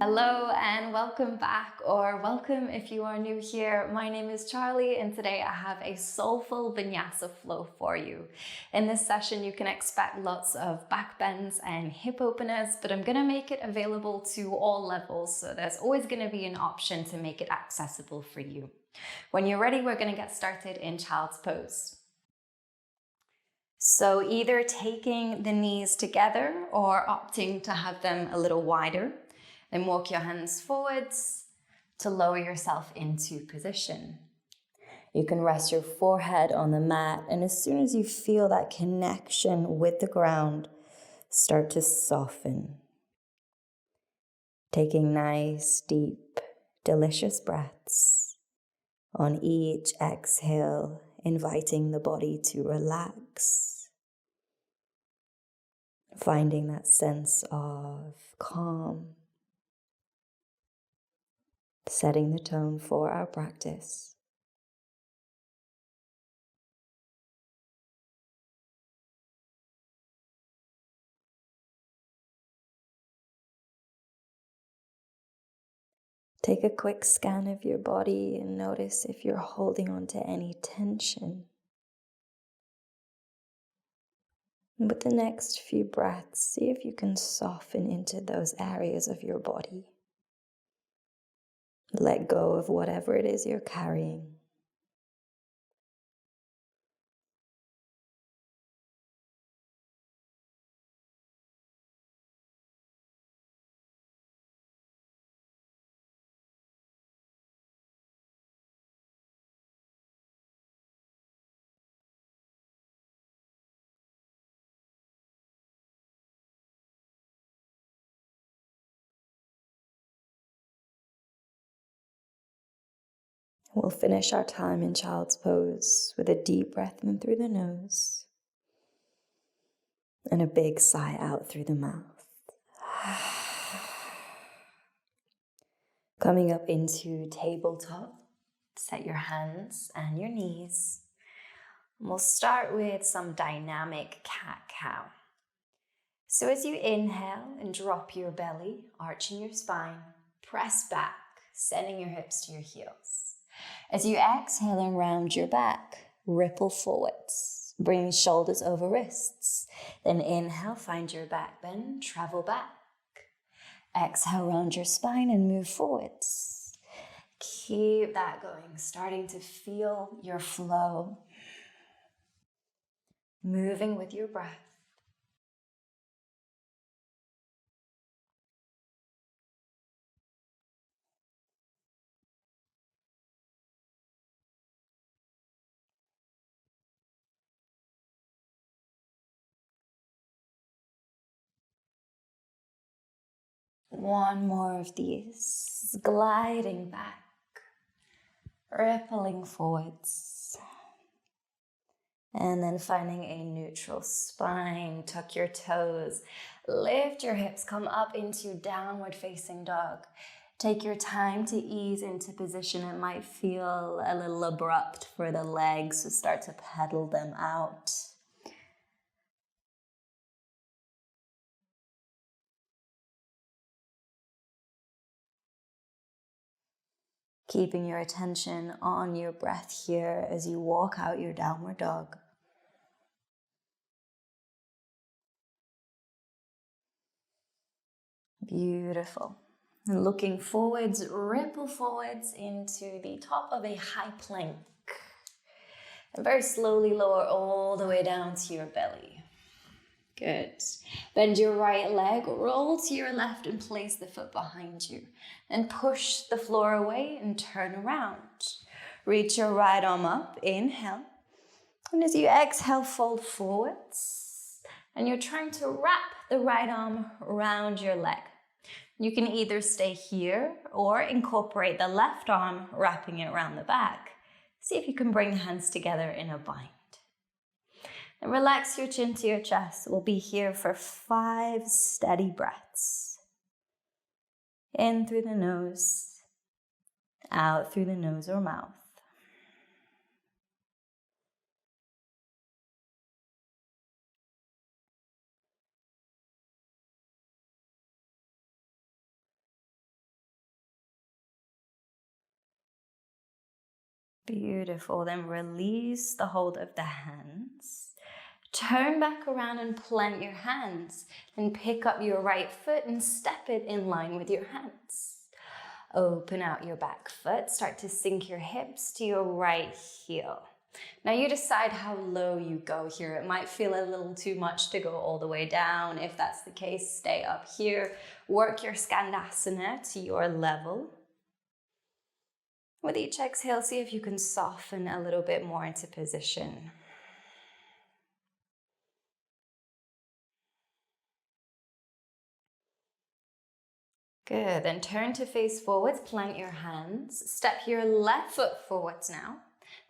Hello and welcome back, or welcome if you are new here. My name is Charlie and today I have a soulful vinyasa flow for you. In this session you can expect lots of back bends and hip openers, but I'm going to make it available to all levels, so there's always going to be an option to make it accessible for you. When you're ready, we're going to get started in child's pose. So either taking the knees together or opting to have them a little wider. Then walk your hands forwards to lower yourself into position. You can rest your forehead on the mat, and as soon as you feel that connection with the ground, start to soften. Taking nice, deep, delicious breaths. On each exhale, inviting the body to relax. Finding that sense of calm. Setting the tone for our practice. Take a quick scan of your body and notice if you're holding on to any tension. And with the next few breaths, see if you can soften into those areas of your body. Let go of whatever it is you're carrying. We'll finish our time in child's pose with a deep breath in through the nose and a big sigh out through the mouth. Coming up into tabletop, set your hands and your knees. We'll start with some dynamic cat-cow. So as you inhale and drop your belly, arching your spine, press back, sending your hips to your heels. As you exhale and round your back, ripple forwards, bring shoulders over wrists. Then inhale, find your back bend, travel back. Exhale, round your spine and move forwards. Keep that going, starting to feel your flow. Moving with your breath. One more of these, gliding back, rippling forwards. And then finding a neutral spine, tuck your toes, lift your hips, come up into downward facing dog. Take your time to ease into position. It might feel a little abrupt for the legs, so start to pedal them out. Keeping your attention on your breath here as you walk out your downward dog. Beautiful. And looking forwards, ripple forwards into the top of a high plank. And very slowly lower all the way down to your belly. Good. Bend your right leg, roll to your left and place the foot behind you. And push the floor away and turn around. Reach your right arm up, inhale. And as you exhale, fold forwards. And you're trying to wrap the right arm around your leg. You can either stay here or incorporate the left arm, wrapping it around the back. See if you can bring the hands together in a bind. And relax your chin to your chest. We'll be here for 5 steady breaths. In through the nose, out through the nose or mouth. Beautiful. Then release the hold of the hands. Turn back around and plant your hands. Then pick up your right foot and step it in line with your hands. Open out your back foot. Start to sink your hips to your right heel. Now you decide how low you go here. It might feel a little too much to go all the way down. If that's the case, stay up here. Work your Skandasana to your level. With each exhale, see if you can soften a little bit more into position. Good, then turn to face forwards, plant your hands. Step your left foot forwards now.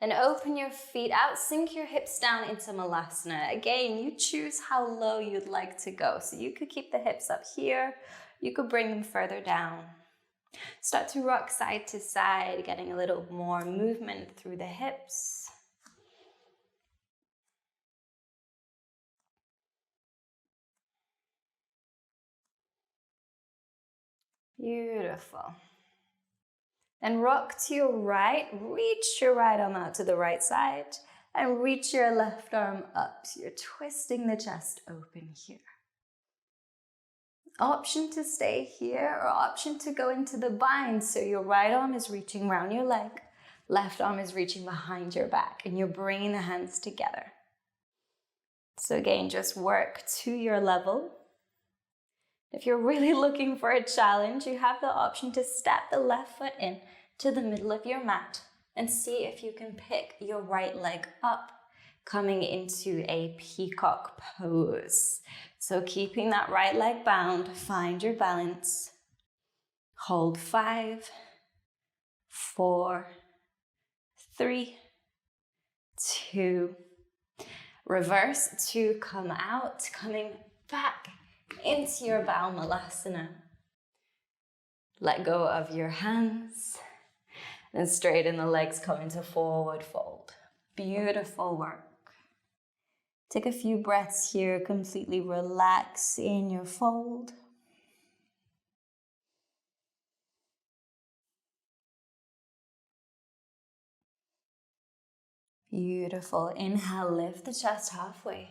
Then open your feet out, sink your hips down into Malasana. Again, you choose how low you'd like to go. So you could keep the hips up here, you could bring them further down. Start to rock side to side, getting a little more movement through the hips. Beautiful. Then rock to your right, reach your right arm out to the right side and reach your left arm up. So you're twisting the chest open here. Option to stay here or option to go into the bind. So your right arm is reaching around your leg, left arm is reaching behind your back, and you're bringing the hands together. So again, just work to your level. If you're really looking for a challenge, you have the option to step the left foot in to the middle of your mat and see if you can pick your right leg up, coming into a peacock pose. So keeping that right leg bound, find your balance. Hold 5, 4, 3, 2. Reverse to come out, coming back into your Malasana. Let go of your hands and straighten the legs, come into forward fold. Beautiful work. Take a few breaths here, completely relax in your fold. Beautiful. Inhale, lift the chest halfway.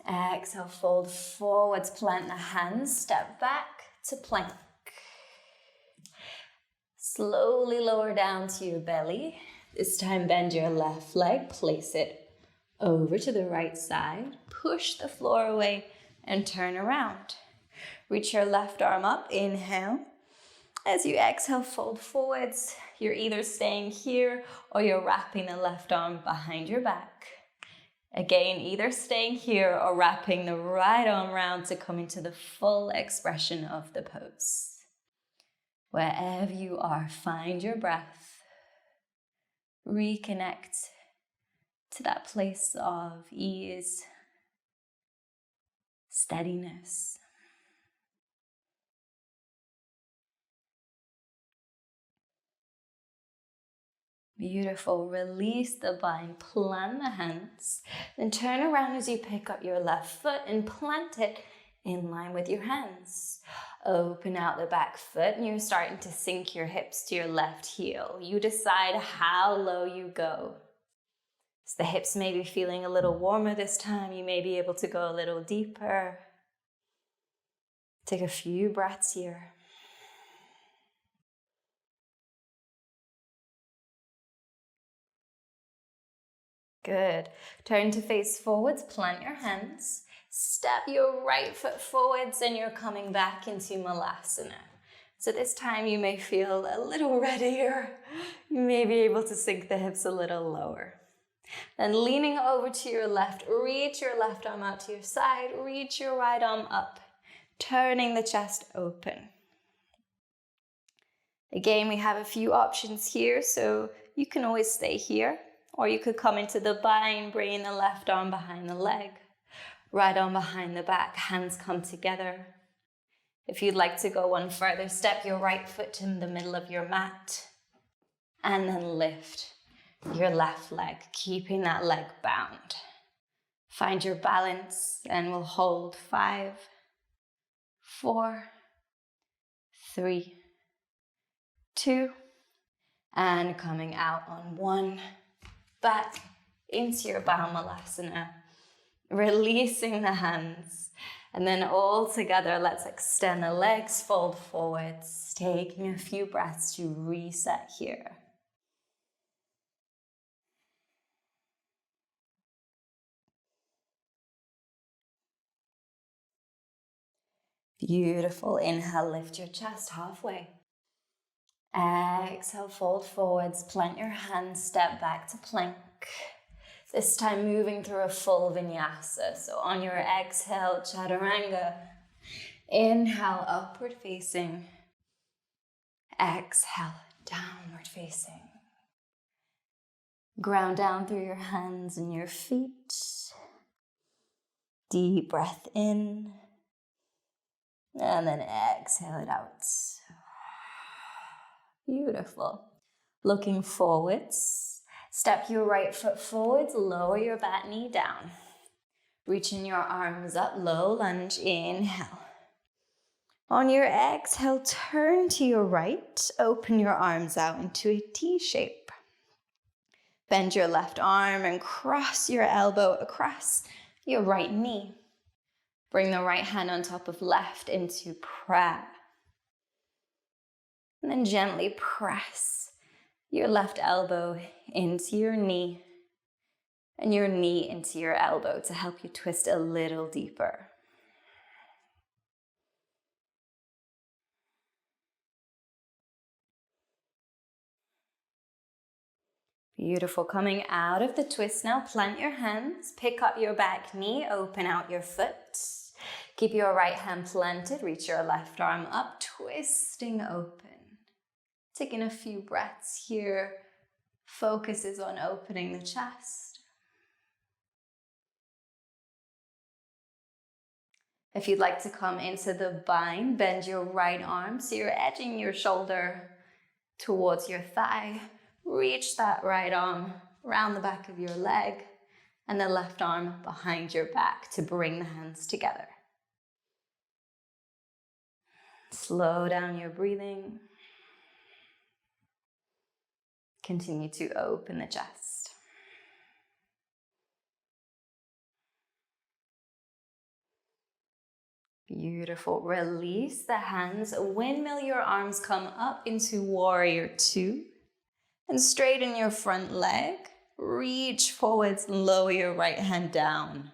Exhale, fold forwards, plant the hands, step back to plank. Slowly lower down to your belly. This time bend your left leg, place it over to the right side, push the floor away and turn around. Reach your left arm up, inhale. As you exhale, fold forwards. You're either staying here or you're wrapping the left arm behind your back. Again, either staying here or wrapping the right arm round to come into the full expression of the pose. Wherever you are, find your breath. Reconnect to that place of ease, steadiness. Beautiful. Release the bind, plant the hands, then turn around as you pick up your left foot and plant it in line with your hands. Open out the back foot and you're starting to sink your hips to your left heel. You decide how low you go. So the hips may be feeling a little warmer this time. You may be able to go a little deeper. Take a few breaths here. Good. Turn to face forwards, plant your hands. Step your right foot forwards and you're coming back into Malasana. So this time you may feel a little readier. You may be able to sink the hips a little lower. Then leaning over to your left, reach your left arm out to your side, reach your right arm up, turning the chest open. Again, we have a few options here, so you can always stay here. Or you could come into the bind, bringing the left arm behind the leg, right arm behind the back, hands come together. If you'd like to go one further, step your right foot in the middle of your mat and then lift your left leg, keeping that leg bound. Find your balance and we'll hold 5, 4, 3, 2, And coming out on one, back into your Baumalasana, releasing the hands. And then all together, let's extend the legs, fold forwards, taking a few breaths to reset here. Beautiful. Inhale, lift your chest halfway. Exhale, fold forwards, plant your hands, step back to plank. This time moving through a full vinyasa. So on your exhale, chaturanga. Inhale, upward facing. Exhale, downward facing. Ground down through your hands and your feet. Deep breath in. And then exhale it out. Beautiful. Looking forwards. Step your right foot forwards, lower your back knee down. Reaching your arms up, low lunge, inhale. On your exhale, turn to your right, open your arms out into a T shape. Bend your left arm and cross your elbow across your right knee. Bring the right hand on top of left into prayer. And then gently press your left elbow into your knee and your knee into your elbow to help you twist a little deeper. Beautiful. Coming out of the twist now, plant your hands, pick up your back knee, open out your foot. Keep your right hand planted, reach your left arm up, twisting open. Taking a few breaths here. Focus is on opening the chest. If you'd like to come into the bind, bend your right arm so you're edging your shoulder towards your thigh. Reach that right arm around the back of your leg and the left arm behind your back to bring the hands together. Slow down your breathing. Continue to open the chest. Beautiful. Release the hands. Windmill your arms, come up into warrior two. And straighten your front leg. Reach forwards and lower your right hand down.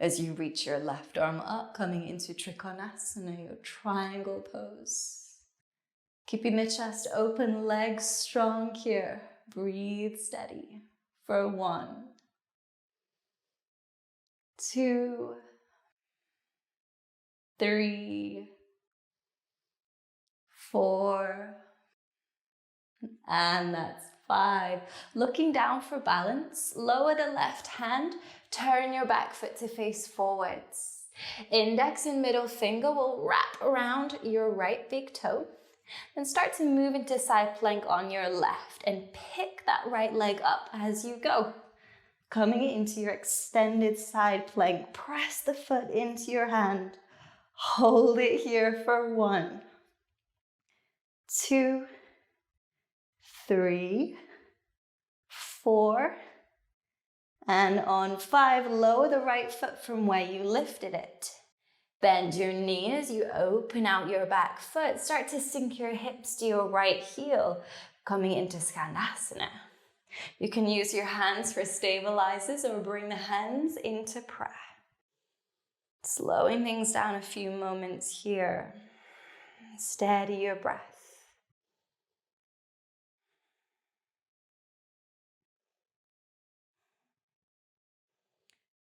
As you reach your left arm up, coming into Trikonasana, your triangle pose. Keeping the chest open, legs strong here. Breathe steady for 1, 2, 3, 4, and that's 5. Looking down for balance, lower the left hand, turn your back foot to face forwards. Index and middle finger will wrap around your right big toe. Then start to move into side plank on your left and pick that right leg up as you go. Coming into your extended side plank, press the foot into your hand. Hold it here for 1, 2, 3, 4, and on 5, lower the right foot from where you lifted it. Bend your knee as you open out your back foot. Start to sink your hips to your right heel, coming into Skandasana. You can use your hands for stabilizers or bring the hands into prayer. Slowing things down a few moments here. Steady your breath.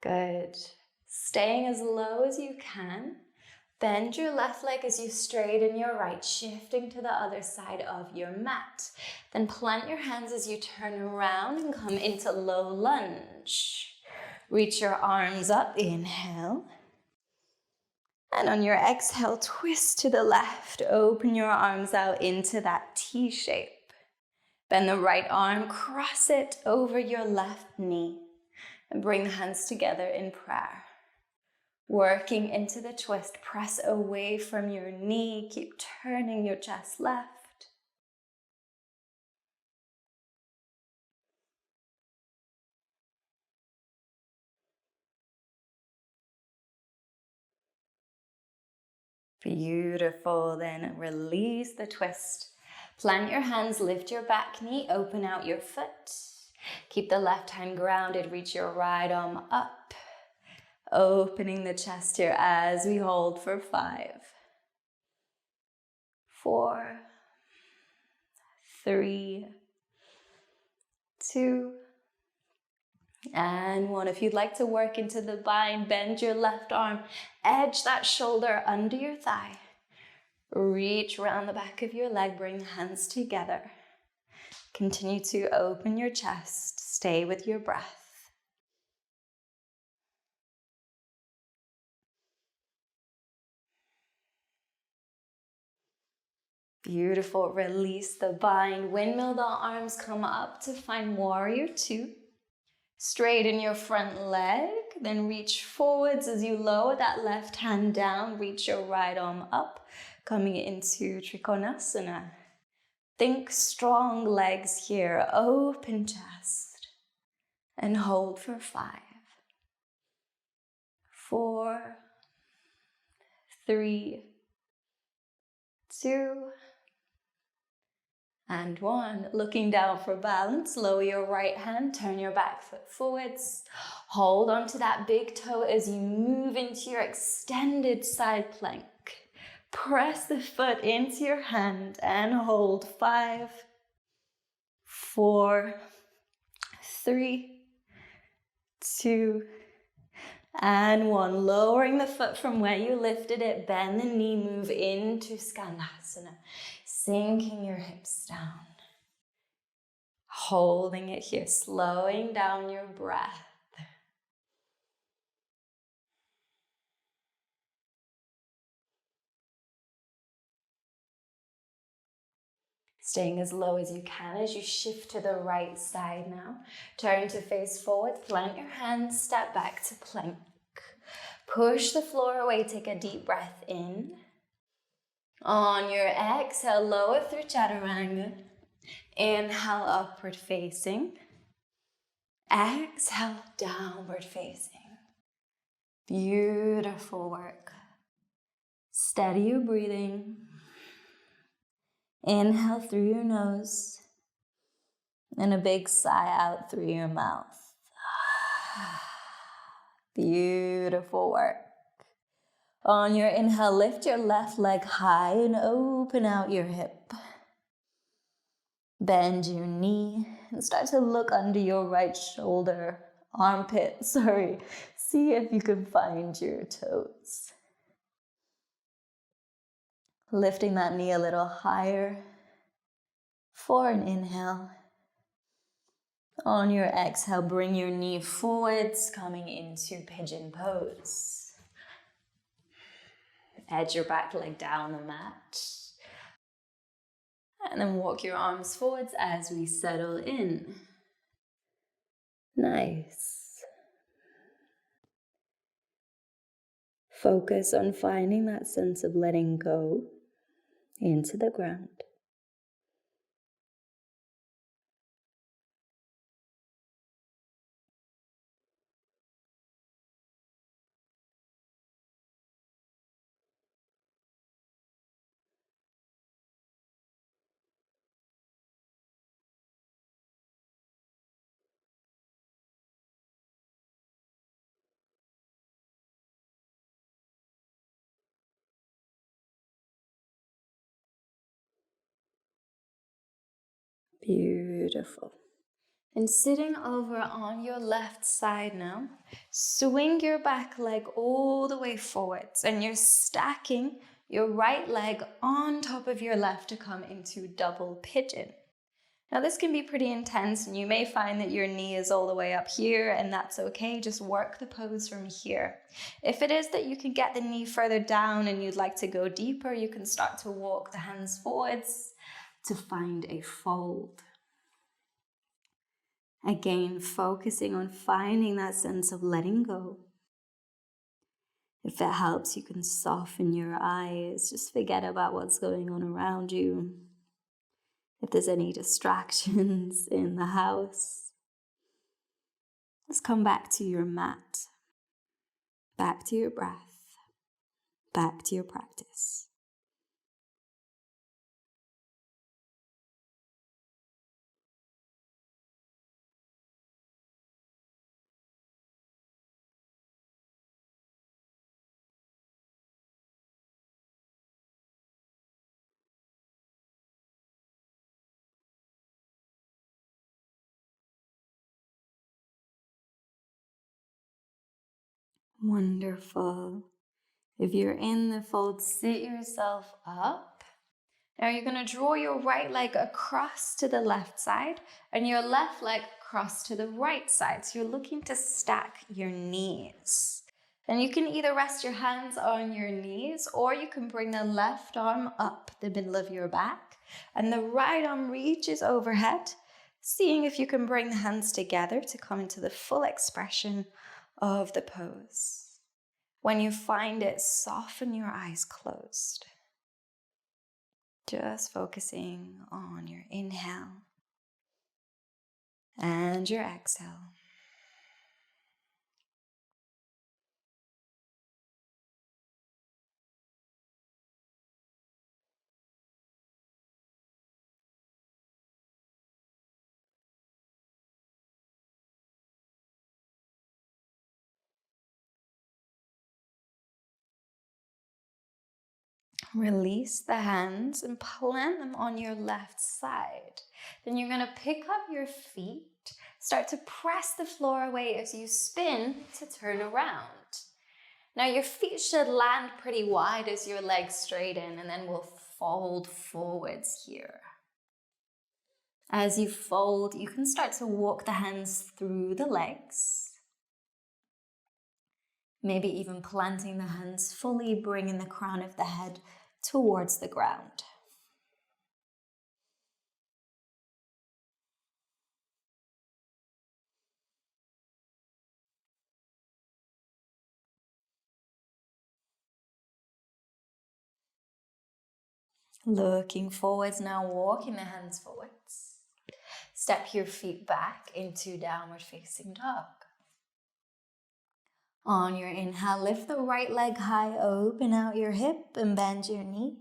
Good. Staying as low as you can. Bend your left leg as you straighten your right, shifting to the other side of your mat. Then plant your hands as you turn around and come into low lunge. Reach your arms up, inhale. And on your exhale, twist to the left. Open your arms out into that T shape. Bend the right arm, cross it over your left knee. And bring the hands together in prayer. Working into the twist, press away from your knee. Keep turning your chest left. Beautiful. Then release the twist. Plant your hands, lift your back knee, open out your foot. Keep the left hand grounded, reach your right arm up. Opening the chest here as we hold for 5, 4, 3, 2, and 1. If you'd like to work into the bind, bend your left arm, edge that shoulder under your thigh. Reach around the back of your leg, bring the hands together. Continue to open your chest, stay with your breath. Beautiful. Release the bind. Windmill the arms, come up to find warrior 2. Straighten your front leg, then reach forwards as you lower that left hand down. Reach your right arm up, coming into Trikonasana. Think strong legs here, open chest, and hold for 5, 4, 3, 2, and 1. Looking down for balance, lower your right hand, turn your back foot forwards. Hold onto that big toe as you move into your extended side plank. Press the foot into your hand and hold. 5, 4, 3, 2, and 1. Lowering the foot from where you lifted it, bend the knee, move into Skandasana. Sinking your hips down. Holding it here, slowing down your breath. Staying as low as you can as you shift to the right side now. Turn to face forward, plant your hands, step back to plank. Push the floor away, take a deep breath in. On your exhale, lower through Chaturanga. Inhale, upward facing. Exhale, downward facing. Beautiful work. Steady your breathing. Inhale through your nose. And a big sigh out through your mouth. Beautiful work. On your inhale, lift your left leg high and open out your hip. Bend your knee and start to look under your right shoulder, armpit, See if you can find your toes. Lifting that knee a little higher for an inhale. On your exhale, bring your knee forwards, coming into pigeon pose. Edge your back leg down the mat. And then walk your arms forwards as we settle in. Nice. Focus on finding that sense of letting go into the ground. Beautiful. And sitting over on your left side now, swing your back leg all the way forwards and you're stacking your right leg on top of your left to come into double pigeon. Now this can be pretty intense and you may find that your knee is all the way up here and that's okay, just work the pose from here. If it is that you can get the knee further down and you'd like to go deeper, you can start to walk the hands forwards to find a fold. Again, focusing on finding that sense of letting go. If it helps, you can soften your eyes. Just forget about what's going on around you. If there's any distractions in the house, just come back to your mat, back to your breath, back to your practice. Wonderful. If you're in the fold, sit yourself up. Now you're going to draw your right leg across to the left side and your left leg across to the right side. So you're looking to stack your knees. And you can either rest your hands on your knees or you can bring the left arm up the middle of your back and the right arm reaches overhead, seeing if you can bring the hands together to come into the full expression of the pose. When you find it, soften your eyes closed. Just focusing on your inhale and your exhale. Release the hands and plant them on your left side. Then you're going to pick up your feet, start to press the floor away as you spin to turn around. Now your feet should land pretty wide as your legs straighten, and then we'll fold forwards here. As you fold, you can start to walk the hands through the legs. Maybe even planting the hands fully, bringing the crown of the head towards the ground. Looking forwards, now walking the hands forwards. Step your feet back into downward facing dog. On your inhale, lift the right leg high, open out your hip and bend your knee.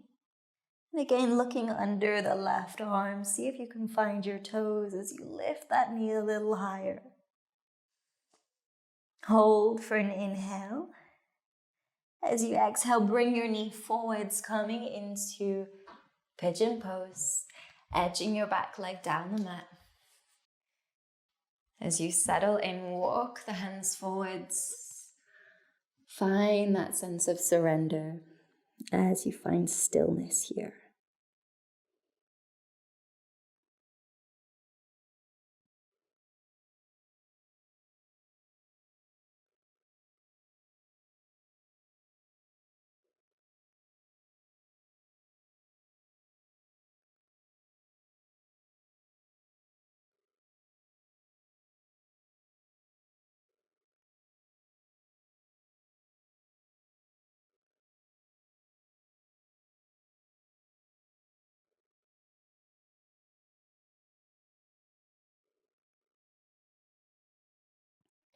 And again, looking under the left arm, see if you can find your toes as you lift that knee a little higher. Hold for an inhale. As you exhale, bring your knee forwards, coming into pigeon pose, edging your back leg down the mat. As you settle in, walk the hands forwards. Find that sense of surrender as you find stillness here.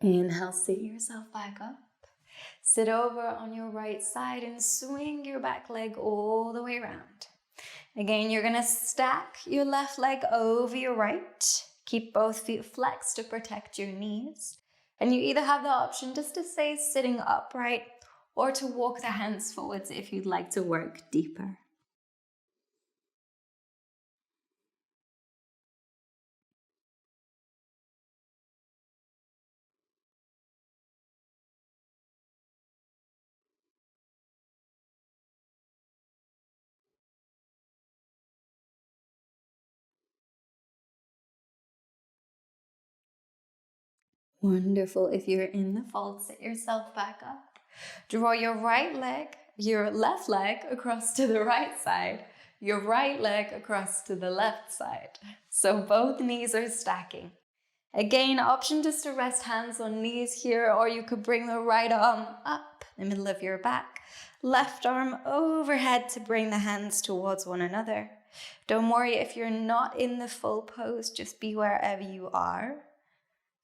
Inhale, sit yourself back up. Sit over on your right side and swing your back leg all the way around. Again, you're gonna stack your left leg over your right. Keep both feet flexed to protect your knees. And you either have the option just to stay sitting upright or to walk the hands forwards if you'd like to work deeper. Wonderful. If you're in the fold, sit yourself back up. Draw your left leg across to the right side, your right leg across to the left side. So both knees are stacking. Again, option just to rest hands on knees here, or you could bring the right arm up the middle of your back, left arm overhead to bring the hands towards one another. Don't worry if you're not in the full pose, just be wherever you are.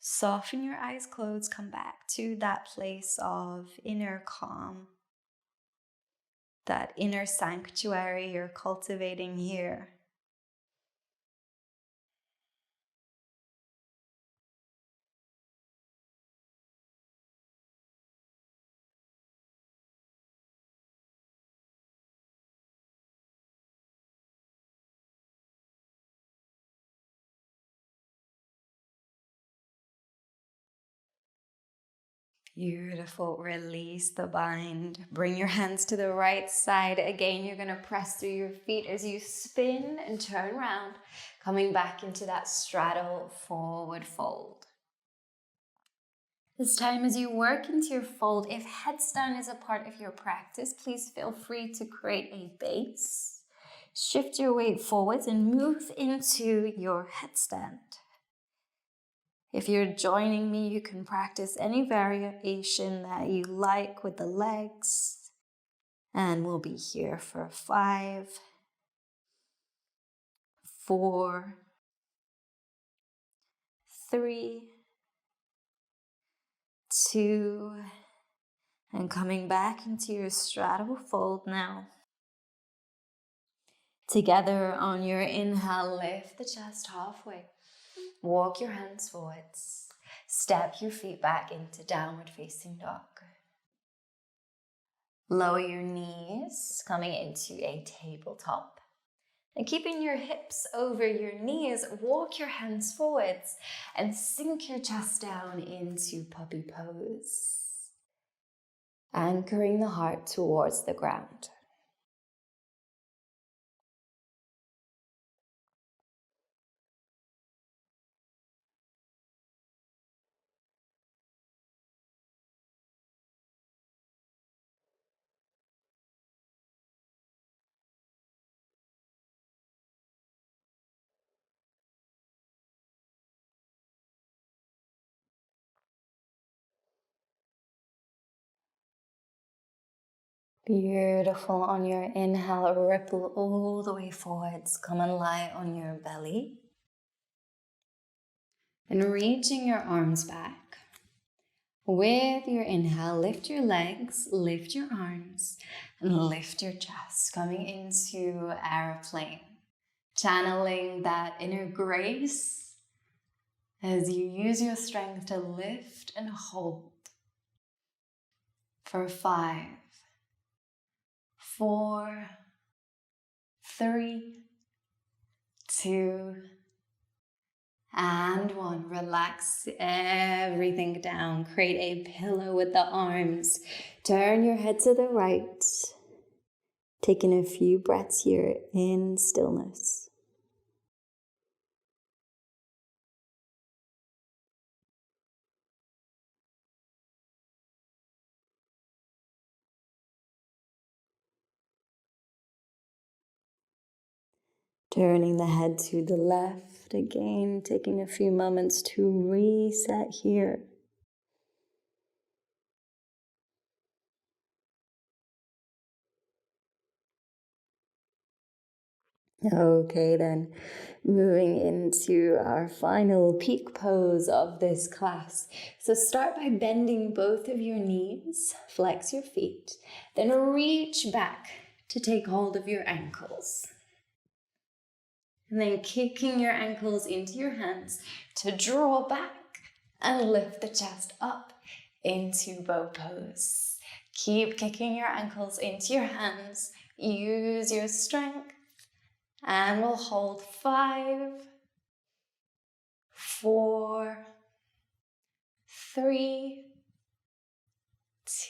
Soften your eyes closed, come back to that place of inner calm. that inner sanctuary you're cultivating here. Beautiful. Release the bind. Bring your hands to the right side. Again, you're going to press through your feet as you spin and turn around, coming back into that straddle forward fold. This time as you work into your fold, if headstand is a part of your practice, please feel free to create a base. Shift your weight forwards and move into your headstand. If you're joining me, you can practice any variation that you like with the legs. And we'll be here for 5, 4, 3, 2, and coming back into your straddle fold now. Together on your inhale, lift the chest halfway. Walk your hands forwards. Step your feet back into downward facing dog. Lower your knees, coming into a tabletop. And keeping your hips over your knees, walk your hands forwards and sink your chest down into puppy pose. Anchoring the heart towards the ground. Beautiful. On your inhale, ripple all the way forwards. Come and lie on your belly. And reaching your arms back. With your inhale, lift your legs, lift your arms, and lift your chest. Coming into airplane. Channeling that inner grace as you use your strength to lift and hold. For 5, 4, 3, 2, and 1. Relax everything down. Create a pillow with the arms. Turn your head to the right. Taking a few breaths here in stillness. Turning the head to the left again, taking a few moments to reset here. Okay, then moving into our final peak pose of this class. So start by bending both of your knees, flex your feet, then reach back to take hold of your ankles. And then kicking your ankles into your hands to draw back and lift the chest up into bow pose. Keep kicking your ankles into your hands. Use your strength. And we'll hold 5, 4, 3,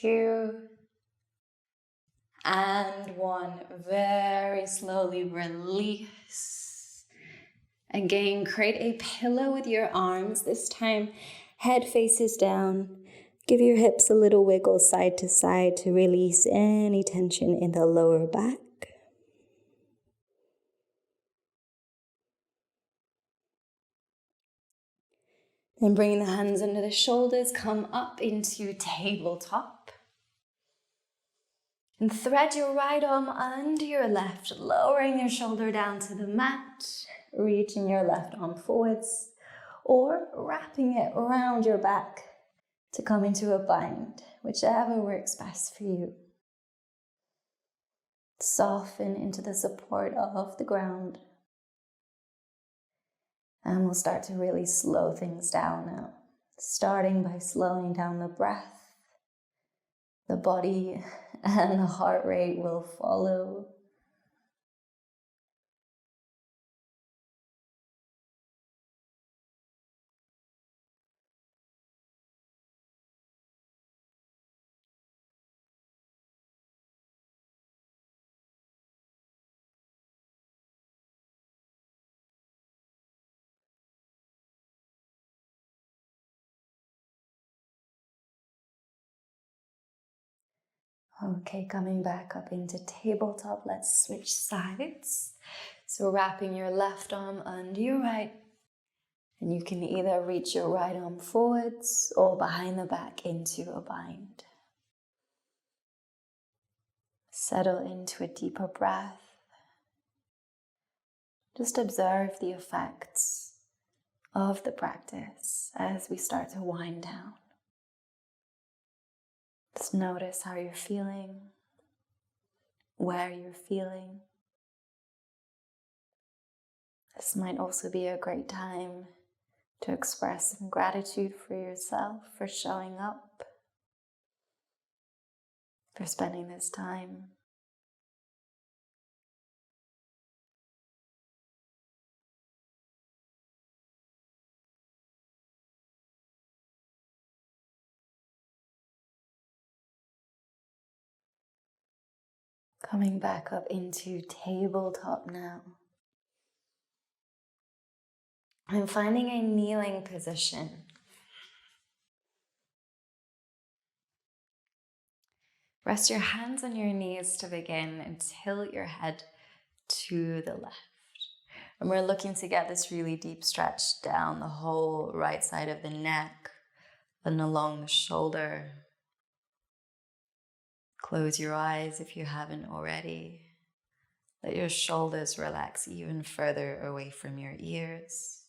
2, and 1. Very slowly release. Again, create a pillow with your arms. This time, head faces down. Give your hips a little wiggle side to side to release any tension in the lower back. Then bring the hands under the shoulders, come up into tabletop. And thread your right arm under your left, lowering your shoulder down to the mat, reaching your left arm forwards, or wrapping it around your back to come into a bind, whichever works best for you. Soften into the support of the ground. And we'll start to really slow things down now. Starting by slowing down the breath. The body and the heart rate will follow. Okay, coming back up into tabletop, let's switch sides. So wrapping your left arm under your right, and you can either reach your right arm forwards or behind the back into a bind. Settle into a deeper breath. Just observe the effects of the practice as we start to wind down. Just notice how you're feeling, where you're feeling. This might also be a great time to express some gratitude for yourself for showing up, for spending this time. Coming back up into tabletop now. I'm finding a kneeling position. Rest your hands on your knees to begin and tilt your head to the left. And we're looking to get this really deep stretch down the whole right side of the neck and along the shoulder. Close your eyes if you haven't already. Let your shoulders relax even further away from your ears.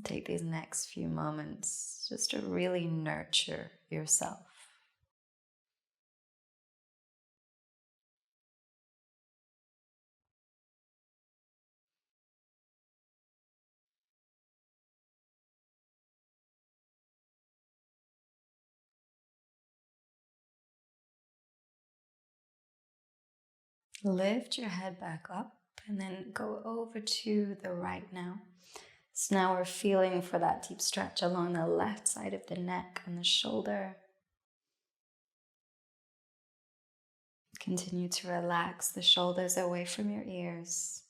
Take these next few moments just to really nurture yourself. Lift your head back up and then go over to the right now. So now we're feeling for that deep stretch along the left side of the neck and the shoulder. Continue to relax the shoulders away from your ears.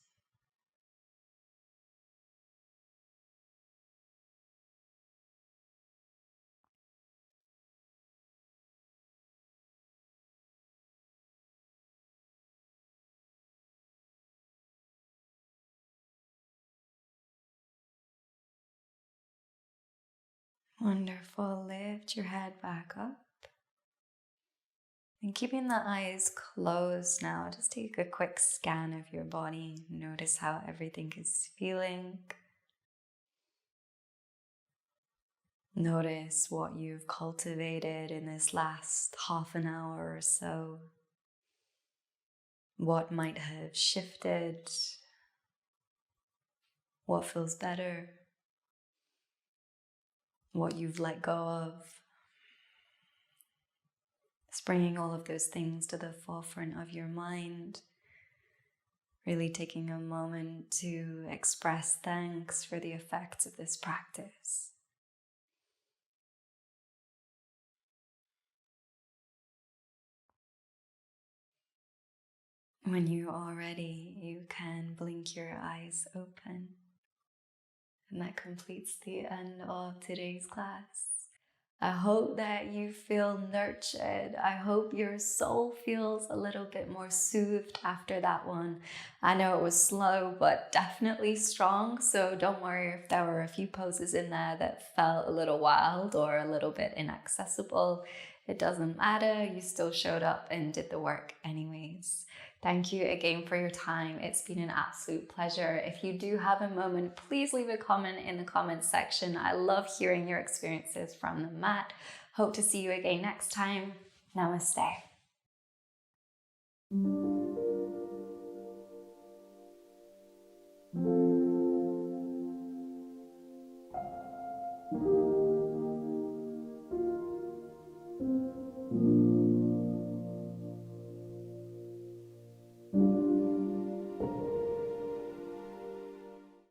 Wonderful. Lift your head back up. And keeping the eyes closed now, just take a quick scan of your body. Notice how everything is feeling. Notice what you've cultivated in this last half an hour or so. What might have shifted? What feels better? What you've let go of? Just bringing all of those things to the forefront of your mind. Really taking a moment to express thanks for the effects of this practice. When you are ready, you can blink your eyes open. And that completes the end of today's class. I hope that you feel nurtured. I hope your soul feels a little bit more soothed after that one. I know it was slow, but definitely strong. So don't worry if there were a few poses in there that felt a little wild or a little bit inaccessible. It doesn't matter. You still showed up and did the work anyways. Thank you again for your time. It's been an absolute pleasure. If you do have a moment, please leave a comment in the comments section. I love hearing your experiences from the mat. Hope to see you again next time. Namaste. you.